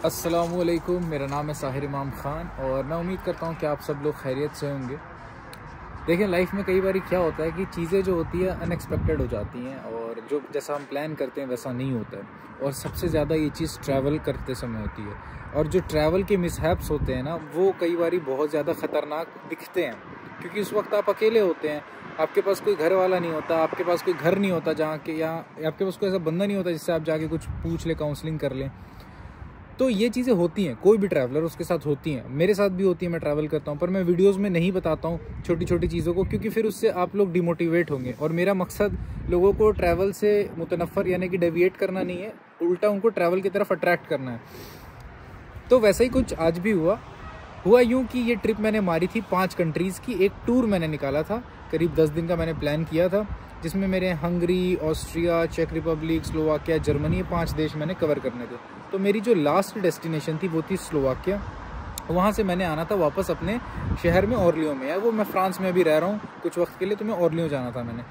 अस्सलामुअलैकुम, मेरा नाम है साहिर इमाम ख़ान और मैं उम्मीद करता हूँ कि आप सब लोग खैरियत से होंगे। देखिए, लाइफ में कई बार क्या होता है कि चीज़ें जो होती है अनएक्सपेक्टेड हो जाती हैं और जो जैसा हम प्लान करते हैं वैसा नहीं होता है। और सबसे ज़्यादा ये चीज़ ट्रैवल करते समय होती है। और जो ट्रैवल के मिसहैप्स होते हैं ना, वो कई बार बहुत ज़्यादा ख़तरनाक दिखते हैं, क्योंकि उस वक्त आप अकेले होते हैं, आपके पास कोई घर वाला नहीं होता, आपके पास कोई घर नहीं होता जहाँ के, या आपके पास कोई ऐसा बंदा नहीं होता जिससे आप जाके कुछ पूछ लें, काउंसलिंग कर लें। तो ये चीज़ें होती हैं, कोई भी ट्रैवलर उसके साथ होती हैं, मेरे साथ भी होती है। मैं ट्रैवल करता हूँ, पर मैं वीडियोस में नहीं बताता हूँ छोटी छोटी चीज़ों को, क्योंकि फिर उससे आप लोग डिमोटिवेट होंगे। और मेरा मकसद लोगों को ट्रैवल से मुतनफ़र यानी कि डेविएट करना नहीं है, उल्टा उनको ट्रैवल की तरफ अट्रैक्ट करना है। तो वैसा ही कुछ आज भी हुआ यूँ कि ये ट्रिप मैंने मारी थी 5 कंट्रीज़ की। एक टूर मैंने निकाला था, करीब 10 दिन का मैंने प्लान किया था, जिसमें मेरे हंगरी, ऑस्ट्रिया, चेक रिपब्लिक, स्लोवाकिया, जर्मनी, ये 5 देश मैंने कवर करने थे। तो मेरी जो लास्ट डेस्टिनेशन थी वो थी स्लोवाकिया। वहाँ से मैंने आना था वापस अपने शहर में, ओर्लियो में। या वो मैं फ्रांस में भी रह रहा हूँ कुछ वक्त के लिए, तो मैं ओर्लियो जाना था मैंने।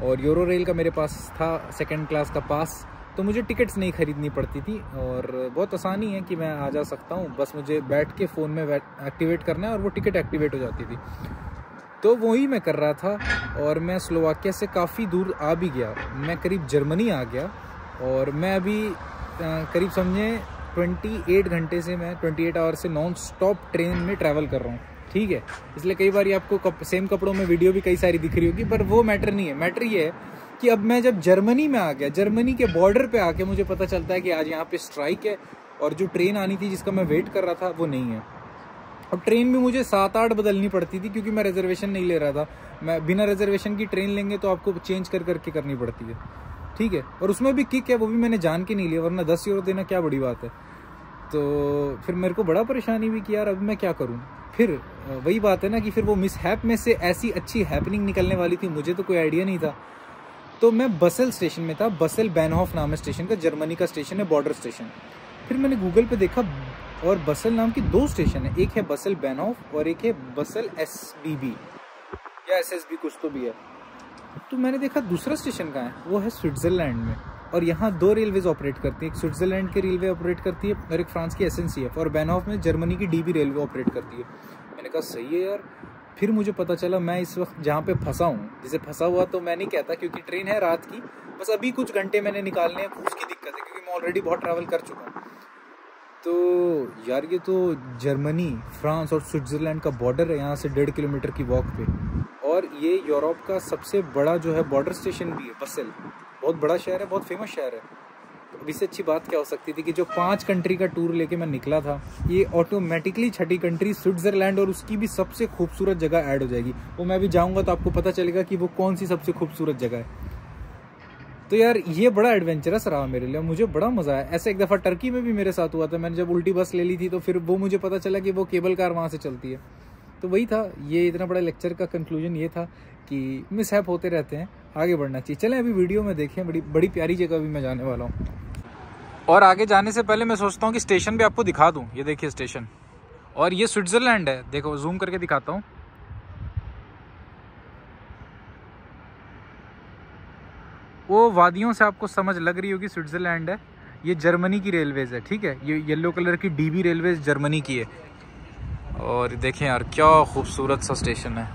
और यूरो रेल का मेरे पास था 2nd क्लास का पास, तो मुझे टिकट्स नहीं ख़रीदनी पड़ती थी और बहुत आसानी है कि मैं आ जा सकता हूँ। बस मुझे बैठ के फ़ोन में एक्टिवेट करना है और वो टिकट एक्टिवेट हो जाती थी। तो वही मैं कर रहा था और मैं स्लोवाकिया से काफ़ी दूर आ भी गया। मैं करीब जर्मनी आ गया और मैं अभी करीब समझे 28 घंटे से, मैं 28 आवर से नॉन स्टॉप ट्रेन में ट्रैवल कर रहा हूँ। ठीक है, इसलिए कई बार आपको सेम कपड़ों में वीडियो भी कई सारी दिख रही होगी, पर वो मैटर नहीं है। मैटर ये है कि अब मैं जब जर्मनी में आ गया, जर्मनी के बॉर्डर पे आके मुझे पता चलता है कि आज यहाँ पे स्ट्राइक है और जो ट्रेन आनी थी जिसका मैं वेट कर रहा था वो नहीं है। अब ट्रेन भी मुझे 7-8 बदलनी पड़ती थी, क्योंकि मैं रिजर्वेशन नहीं ले रहा था। मैं बिना रिजर्वेशन की ट्रेन लेंगे तो आपको चेंज कर करके करनी पड़ती है। ठीक है, और उसमें भी किक है, वो भी मैंने जान के नहीं लिया, वरना 10 यूरो देना क्या बड़ी बात है। तो फिर मेरे को बड़ा परेशानी भी कि यार अब मैं क्या करूँ। फिर वही बात है ना कि फिर वो मिसहैप में से ऐसी अच्छी हैपनिंग निकलने वाली थी, मुझे तो कोई आइडिया नहीं था। तो मैं बसेल स्टेशन में था, बसेल बैनहॉफ नाम है स्टेशन का, जर्मनी का स्टेशन है, बॉर्डर स्टेशन। फिर मैंने गूगल पे देखा और बसेल नाम की 2 स्टेशन है, एक है बसेल बैनहॉफ और एक है बसेल SBB या SSB कुछ तो भी है। तो मैंने देखा दूसरा स्टेशन कहाँ है, वो है स्विट्जरलैंड में। और यहाँ 2 रेलवेज ऑपरेट करती है, एक स्विट्जरलैंड की रेलवे ऑपरेट करती है और एक फ्रांस की SNCF, और बैनहॉफ में जर्मनी की DB रेलवे ऑपरेट करती है। मैंने कहा सही है यार। फिर मुझे पता चला मैं इस वक्त जहाँ पे फंसा हूँ, जिसे फंसा हुआ तो मैं नहीं कहता, क्योंकि ट्रेन है रात की, बस अभी कुछ घंटे मैंने निकालने हैं, उसकी दिक्कत है, क्योंकि मैं ऑलरेडी बहुत ट्रैवल कर चुका हूँ। तो यार ये तो जर्मनी, फ्रांस और स्विट्ज़रलैंड का बॉर्डर है, यहाँ से 1.5 किलोमीटर की वॉक पे। और ये यूरोप का सबसे बड़ा जो है बॉर्डर स्टेशन भी है बसेल। बहुत बड़ा शहर है, बहुत फेमस शहर है। तो अब इससे अच्छी बात क्या हो सकती थी कि जो 5 कंट्री का टूर लेके मैं निकला था, ये ऑटोमेटिकली 6ठी कंट्री स्विट्ज़रलैंड, और उसकी भी सबसे खूबसूरत जगह ऐड हो जाएगी। वो मैं भी जाऊँगा तो आपको पता चलेगा कि वो कौन सी सबसे खूबसूरत जगह है। तो यार ये बड़ा एडवेंचरस रहा मेरे लिए, मुझे बड़ा मज़ा आया। ऐसे एक दफ़ा टर्की में भी मेरे साथ हुआ था, मैंने जब उल्टी बस ले ली थी तो फिर वो मुझे पता चला कि वो केबल कार वहाँ से चलती है। तो वही था, ये इतना बड़ा लेक्चर का कंक्लूजन ये था कि मिसहैप होते रहते हैं, आगे बढ़ना चाहिए। चलें अभी वीडियो में देखें, बड़ी प्यारी जगह भी मैं जाने वाला हूँ। और आगे जाने से पहले मैं सोचता हूँ कि स्टेशन भी आपको दिखा दूँ। ये देखिए स्टेशन, और ये स्विट्ज़रलैंड है, देखो जूम करके दिखाता हूँ। वो वादियों से आपको समझ लग रही होगी स्विट्ज़रलैंड है। ये जर्मनी की रेलवेज़ है, ठीक है, ये येलो कलर की DB रेलवेज़ जर्मनी की है। और देखें यार क्या खूबसूरत सा स्टेशन है।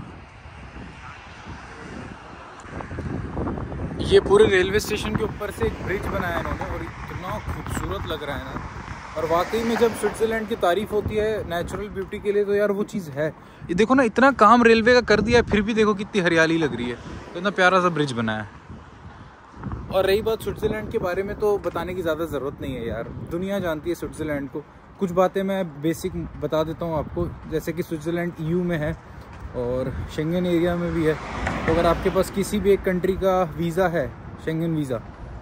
ये पूरे रेलवे स्टेशन के ऊपर से एक ब्रिज बनाया इन्होंने, और इतना खूबसूरत लग रहा है ना। और वाकई में जब स्विट्ज़रलैंड की तारीफ़ होती है नेचुरल ब्यूटी के लिए, तो यार वो चीज़ है। ये देखो ना, इतना काम रेलवे का कर दिया है, फिर भी देखो कितनी हरियाली लग रही है, इतना प्यारा सा ब्रिज बनाया है। और रही बात स्विट्ज़रलैंड के बारे में, तो बताने की ज़्यादा ज़रूरत नहीं है यार, दुनिया जानती है स्विट्ज़रलैंड को। कुछ बातें मैं बेसिक बता देता हूँ आपको, जैसे कि स्विट्ज़रलैंड EU में है और शेंगन एरिया में भी है। तो अगर आपके पास किसी भी एक कंट्री का वीज़ा है, शेंगन वीज़ा,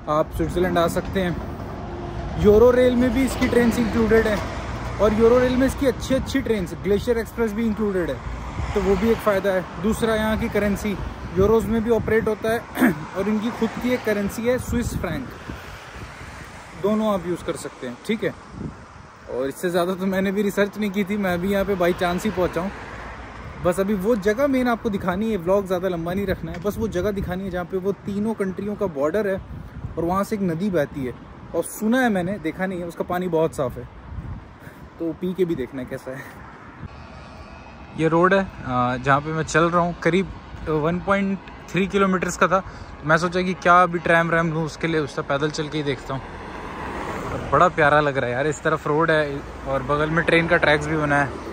आप स्विट्ज़रलैंड आ सकते हैं। यूरो रेल में भी इसकी ट्रेन इंक्लूडेड है, और यूरो रेल में इसकी अच्छी ट्रेन, ग्लेशियर एक्सप्रेस भी इंक्लूडेड है, तो वो भी एक फ़ायदा है। दूसरा, यहाँ की करेंसी यूरोज़ में भी ऑपरेट होता है और इनकी खुद की एक करेंसी है स्विस फ्रैंक, दोनों आप यूज़ कर सकते हैं। ठीक है, और इससे ज़्यादा तो मैंने भी रिसर्च नहीं की थी, मैं भी यहाँ पे बाई चांस ही पहुँचा हूँ। बस अभी वो जगह मेन आपको दिखानी है, व्लॉग ज़्यादा लंबा नहीं रखना है, बस वो जगह दिखानी है जहाँ पे वो तीनों कंट्रियों का बॉर्डर है और वहाँ से एक नदी बहती है। और सुना है मैंने, देखा नहीं है, उसका पानी बहुत साफ़ है। तो पी के भी देखना कैसा है। ये रोड है जहाँ पे मैं चल रहा हूँ, करीब 1.3 किलोमीटर्स का था। मैं सोचा कि क्या अभी ट्रैम रैम लूँ, उसके लिए उससे पैदल चल के ही देखता हूँ। और बड़ा प्यारा लग रहा है यार, इस तरफ रोड है और बगल में ट्रेन का ट्रैक्स भी बना है।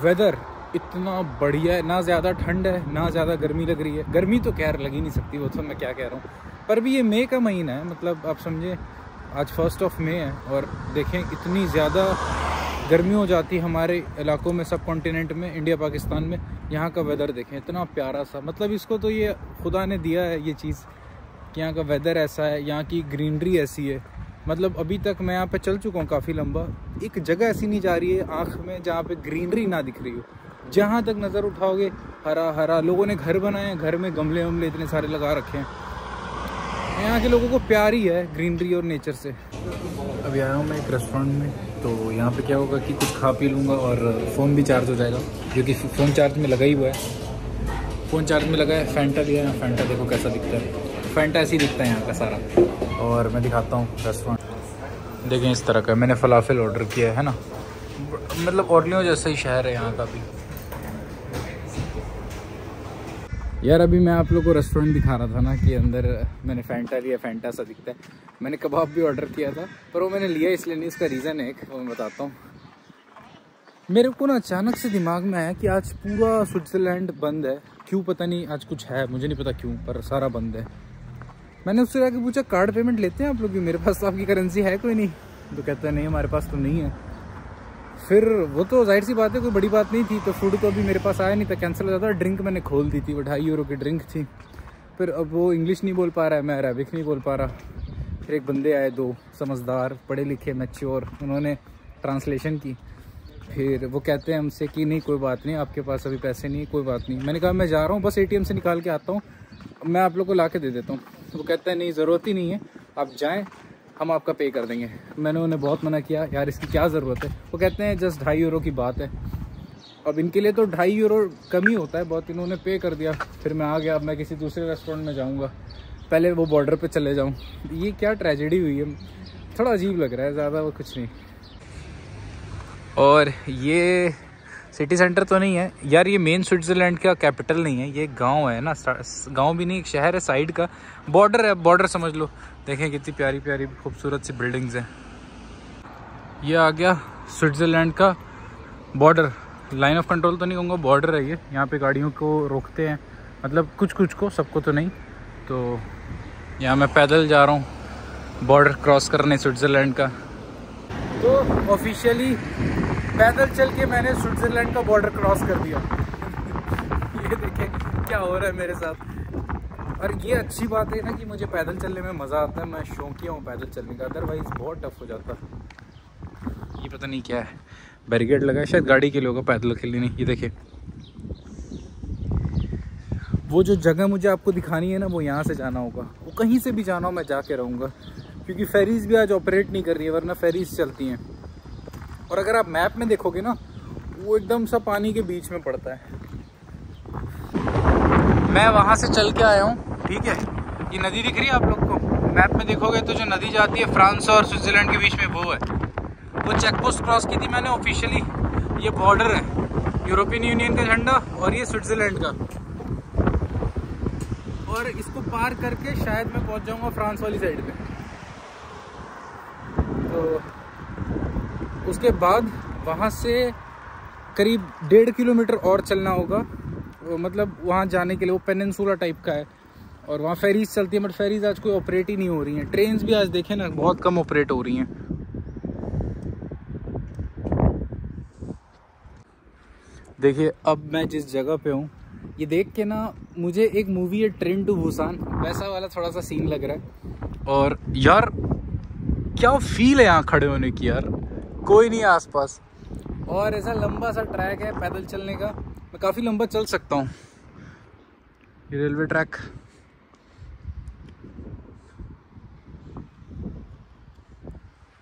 वेदर इतना बढ़िया है, ना ज़्यादा ठंड है ना ज़्यादा गर्मी लग रही है। गर्मी तो खैर लग ही नहीं सकती, वो तो मैं क्या कह रहा हूँ। पर भी ये मई का महीना है, मतलब आप समझे आज 1 मई है और देखें इतनी ज़्यादा गर्मी हो जाती है हमारे इलाकों में, सब कॉन्टिनेंट में, इंडिया पाकिस्तान में। यहाँ का वेदर देखें इतना प्यारा सा, मतलब इसको तो ये खुदा ने दिया है ये चीज़ कि यहाँ का वेदर ऐसा है, यहाँ की ग्रीनरी ऐसी है। मतलब अभी तक मैं यहाँ पे चल चुका हूँ काफ़ी लंबा, एक जगह ऐसी नहीं जा रही है आँख में जहाँ पे ग्रीनरी ना दिख रही हो। जहाँ तक नज़र उठाओगे हरा हरा। लोगों ने घर बनाए हैं, घर में गमले वमले इतने सारे लगा रखे हैं। यहाँ के लोगों को प्यार ही है ग्रीनरी और नेचर से। अभी आया हूँ मैं एक रेस्टोरेंट में, तो यहाँ पे क्या होगा कि कुछ खा पी लूँगा और फ़ोन भी चार्ज हो जाएगा, क्योंकि फ़ोन चार्ज में लगा ही हुआ है। फ़ोन चार्ज में लगा है। फैंटा लिया है, फैंटा देखो कैसा दिखता है। फैंटा ऐसे ही दिखता है यहाँ का सारा। और मैं दिखाता हूँ रेस्टोरेंट, देखें इस तरह का। मैंने फलाफल ऑर्डर किया है ना, मतलब ओर्लियो जैसा ही शहर है यहाँ का भी। यार अभी मैं आप लोगों को रेस्टोरेंट दिखा रहा था ना कि अंदर मैंने फैंटा लिया, फैंटा सा दिखता है। मैंने कबाब भी ऑर्डर किया था, पर वो मैंने लिया इसलिए नहीं, इसका रीज़न है एक, वो मैं बताता हूँ। मेरे को ना अचानक से दिमाग में आया कि आज पूरा स्विट्ज़रलैंड बंद है, क्यों पता नहीं, आज कुछ है, मुझे नहीं पता क्यों, पर सारा बंद है। मैंने उससे जाके पूछा कार्ड पेमेंट लेते हैं आप लोग? मेरे पास तो आपकी करेंसी है कोई नहीं। तो कहता है नहीं हमारे पास तो नहीं है। फिर वो तो जाहिर सी बात है कोई बड़ी बात नहीं थी, तो फूड तो अभी मेरे पास आया नहीं था, कैंसिल हो जाता। ड्रिंक मैंने खोल दी थी, वो 2.5 यूरो की ड्रिंक थी। फिर अब वो इंग्लिश नहीं बोल पा रहा है, मैं अरबिक नहीं बोल पा रहा। फिर एक बंदे आए, 2 समझदार पढ़े लिखे मैच्योर, उन्होंने ट्रांसलेशन की। फिर वो कहते हैं हमसे कि नहीं कोई बात नहीं, आपके पास अभी पैसे नहीं, कोई बात नहीं। मैंने कहा मैं जा रहा हूँ, बस ATM से निकाल के आता हूँ, मैं आप लोग को ला के दे देता हूँ। वो कहता है नहीं ज़रूरत ही नहीं है, आप जाएँ, हम आपका पे कर देंगे। मैंने उन्हें बहुत मना किया, यार इसकी क्या ज़रूरत है। वो कहते हैं जस्ट 2.5 यूरो की बात है। अब इनके लिए तो 2.5 यूरो कम ही होता है बहुत, इन्होंने पे कर दिया। फिर मैं आ गया, अब मैं किसी दूसरे रेस्टोरेंट में जाऊँगा, पहले वो बॉर्डर पे चले जाऊँ। ये क्या ट्रेजेडी हुई है, थोड़ा अजीब लग रहा है, ज़्यादा वो कुछ नहीं। और ये सिटी सेंटर तो नहीं है यार, ये मेन स्विट्ज़रलैंड का कैपिटल नहीं है, ये गांव है ना, गांव भी नहीं एक शहर है साइड का, बॉर्डर है, बॉर्डर समझ लो। देखें कितनी प्यारी प्यारी खूबसूरत सी बिल्डिंग्स हैं। ये आ गया स्विट्ज़रलैंड का बॉर्डर। लाइन ऑफ कंट्रोल तो नहीं कहूँगा, बॉर्डर है ये। यहाँ पे गाड़ियों को रोकते हैं, मतलब कुछ कुछ को, सबको तो नहीं। तो यहाँ मैं पैदल जा रहा हूँ बॉर्डर क्रॉस करने स्विट्ज़रलैंड का। तो ऑफिशियली पैदल चल के मैंने स्विट्ज़रलैंड का बॉर्डर क्रॉस कर दिया। ये देखें क्या हो रहा है मेरे साथ। और ये अच्छी बात है ना कि मुझे पैदल चलने में मज़ा आता है, मैं शौकिया हूँ पैदल चलने का, अदरवाइज़ बहुत टफ हो जाता। ये पता नहीं क्या है, बैरिकेड लगा है शायद गाड़ी के लिए होगा, पैदल के लिए नहीं। ये देखिए वो जो जगह मुझे आपको दिखानी है ना, वो यहाँ से जाना होगा, वो कहीं से भी जाना हो मैं जाके रहूँगा, क्योंकि फेरीज़ भी आज ऑपरेट नहीं कर रही है, वरना फेरीज़ चलती हैं। और अगर आप मैप में देखोगे ना, वो एकदम सा पानी के बीच में पड़ता है। मैं वहाँ से चल के आया हूँ, ठीक है। ये नदी दिख रही है आप लोग को, मैप में देखोगे तो जो नदी जाती है फ्रांस और स्विट्ज़रलैंड के बीच में, वो है। वो चेक पोस्ट क्रॉस की थी मैंने ऑफिशियली। ये बॉर्डर है, यूरोपियन यूनियन का झंडा और ये स्विट्ज़रलैंड का। और इसको पार करके शायद मैं पहुँच जाऊँगा फ्रांस वाली साइड पे। तो उसके बाद वहाँ से करीब 1.5 किलोमीटर और चलना होगा, मतलब वहाँ जाने के लिए। वो पेनिनसुला टाइप का है और वहाँ फेरीज चलती है, बट फेरीज आज कोई ऑपरेट ही नहीं हो रही हैं। ट्रेन्स भी आज देखें ना बहुत कम ऑपरेट हो रही हैं। देखिए अब मैं जिस जगह पे हूँ, ये देख के ना मुझे एक मूवी है ट्रेन टू बुसान, वैसा वाला थोड़ा सा सीन लग रहा है। और यार क्या फील है यहाँ खड़े होने की यार, कोई नहीं आसपास, और ऐसा लंबा सा ट्रैक है पैदल चलने का, मैं काफ़ी लंबा चल सकता हूँ। ये रेलवे ट्रैक,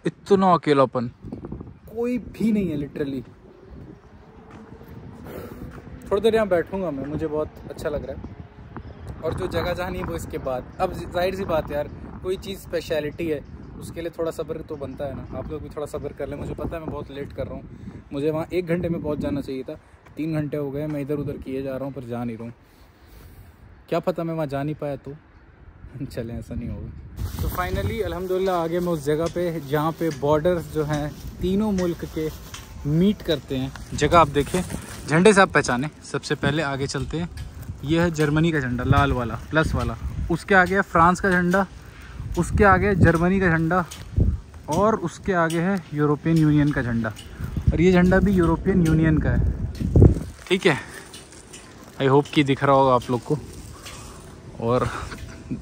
इतना अकेलापन, कोई भी नहीं है लिटरली। थोड़ी देर यहाँ बैठूंगा मैं, मुझे बहुत अच्छा लग रहा है। और जो जगह जहाँ नहीं वो इसके बाद, अब जाहिर सी बात है यार, कोई चीज़ स्पेशलिटी है उसके लिए थोड़ा सब्र तो बनता है ना। आप लोग भी थोड़ा सब्र कर लें। मुझे पता है मैं बहुत लेट कर रहा हूँ, मुझे वहाँ 1 घंटे में पहुँच जाना चाहिए था, 3 घंटे हो गए। मैं इधर उधर किए जा रहा हूँ पर जा नहीं रहा हूँ। क्या पता मैं वहाँ जा नहीं पाया तो चलें, ऐसा नहीं होगा। तो फाइनली अल्हम्दुलिल्लाह आगे मैं उस जगह पे जहाँ पे बॉर्डर्स जो हैं तीनों मुल्क के मीट करते हैं। जगह आप देखें, झंडे से आप पहचाने। सबसे पहले आगे चलते हैं, ये है जर्मनी का झंडा, लाल वाला प्लस वाला। उसके आगे है फ्रांस का झंडा, उसके आगे है जर्मनी का झंडा, और उसके आगे है यूरोपियन यूनियन का झंडा। और ये झंडा भी यूरोपियन यूनियन का है, ठीक है। आई होप कि दिख रहा होगा आप लोग को। और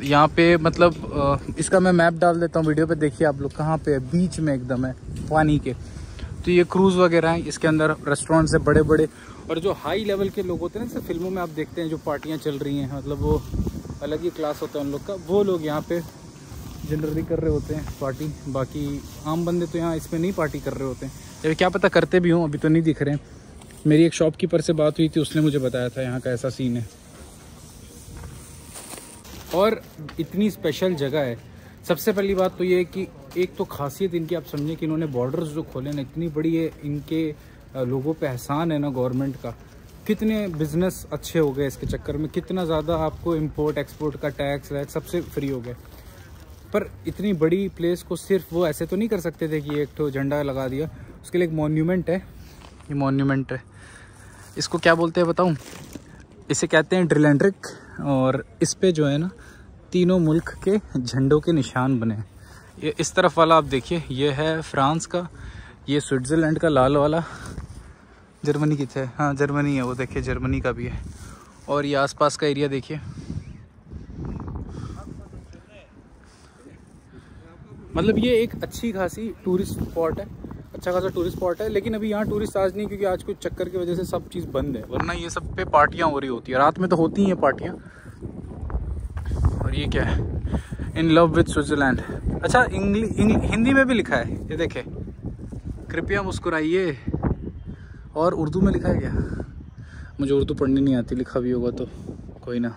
यहाँ पे मतलब इसका मैं मैप डाल देता हूँ वीडियो पे, देखिए आप लोग कहाँ पे है, बीच में एकदम है पानी के। तो ये क्रूज़ वगैरह हैं, इसके अंदर रेस्टोरेंट्स है बड़े बड़े। और जो हाई लेवल के लोग होते हैं ना, जैसे फिल्मों में आप देखते हैं जो पार्टियाँ चल रही हैं, मतलब वो अलग ही क्लास होता है उन लोग का, वो लोग यहाँ पे जनरली कर रहे होते हैं पार्टी। बाकी आम बंदे तो यहाँ इसमें नहीं पार्टी कर रहे होते हैं, या क्या पता करते भी हों, अभी तो नहीं दिख रहे हैं। मेरी एक शॉपकीपर से बात हुई थी, उसने मुझे बताया था यहाँ का ऐसा सीन है। और इतनी स्पेशल जगह है। सबसे पहली बात तो ये है कि एक तो खासियत इनकी आप समझें कि इन्होंने बॉर्डर्स जो खोले ना, इतनी बड़ी है, इनके लोगों पे एहसान है ना गवर्नमेंट का। कितने बिजनेस अच्छे हो गए इसके चक्कर में, कितना ज़्यादा आपको इंपोर्ट एक्सपोर्ट का टैक्स वैक्स सबसे फ्री हो गए। पर इतनी बड़ी प्लेस को सिर्फ वो ऐसे तो नहीं कर सकते थे कि एक तो झंडा लगा दिया। उसके लिए एक मॉन्यूमेंट है, ये मॉन्यूमेंट है। इसको क्या बोलते हैं बताऊँ? इसे कहते हैं ड्रिल एंड ट्रिक। और इस पे जो है ना तीनों मुल्क के झंडों के निशान बने हैं। ये इस तरफ वाला आप देखिए, ये है फ्रांस का, ये स्विट्ज़रलैंड का लाल वाला, जर्मनी कितना है, हाँ जर्मनी है वो, देखिए जर्मनी का भी है। और ये आसपास का एरिया देखिए, मतलब ये एक अच्छी खासी टूरिस्ट स्पॉट है, अच्छा खासा टूरिस्ट स्पॉट है। लेकिन अभी यहाँ टूरिस्ट आज नहीं, क्योंकि आज कुछ चक्कर की वजह से सब चीज़ बंद है, वरना ये सब पे पार्टियाँ हो रही होती है। रात में तो होती हैं पार्टियाँ। और ये क्या है, इन लव विद स्विट्ज़रलैंड। अच्छा हिंदी में भी लिखा है, ये देखे, कृपया मुस्कुराइए। और उर्दू में लिखा है क्या? मुझे उर्दू पढ़नी नहीं आती, लिखा भी होगा तो कोई ना।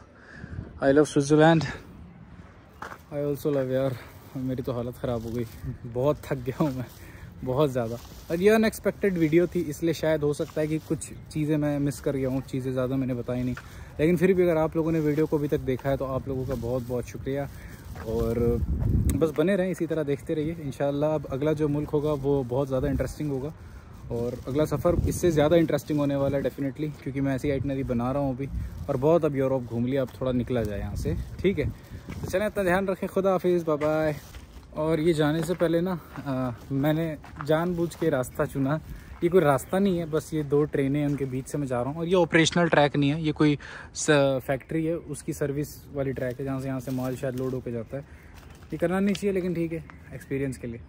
I love Switzerland, I also love. यार मेरी तो हालत ख़राब हो गई, बहुत थक गया हूँ मैं, बहुत ज़्यादा। और ये अनएक्सपेक्टेड वीडियो थी, इसलिए शायद हो सकता है कि कुछ चीज़ें मैं मिस कर गया हूँ, चीज़ें ज़्यादा मैंने बताई नहीं। लेकिन फिर भी अगर आप लोगों ने वीडियो को अभी तक देखा है तो आप लोगों का बहुत बहुत शुक्रिया। और बस बने रहें, इसी तरह देखते रहिए। इंशाल्लाह अब अगला जो मुल्क होगा वो बहुत ज़्यादा इंटरेस्टिंग होगा, और अगला सफ़र इससे ज़्यादा इंटरेस्टिंग होने वाला है डेफिनेटली, क्योंकि मैं ऐसी आइटनरी बना रहा हूँ अभी। और बहुत अब यूरोप घूम लिया, अब थोड़ा निकला जाए यहाँ से, ठीक है। तो चलें, अपना ध्यान रखें, खुदा हाफिज़, बाय बाय। और ये जाने से पहले ना मैंने जानबूझ के रास्ता चुना। ये कोई रास्ता नहीं है, बस ये 2 ट्रेनें हैं, उनके बीच से मैं जा रहा हूँ। और ये ऑपरेशनल ट्रैक नहीं है, ये कोई फैक्ट्री है, उसकी सर्विस वाली ट्रैक है, जहाँ से यहाँ से माल शायद लोड होकर जाता है। ये करना नहीं चाहिए, लेकिन ठीक है, एक्सपीरियंस के लिए।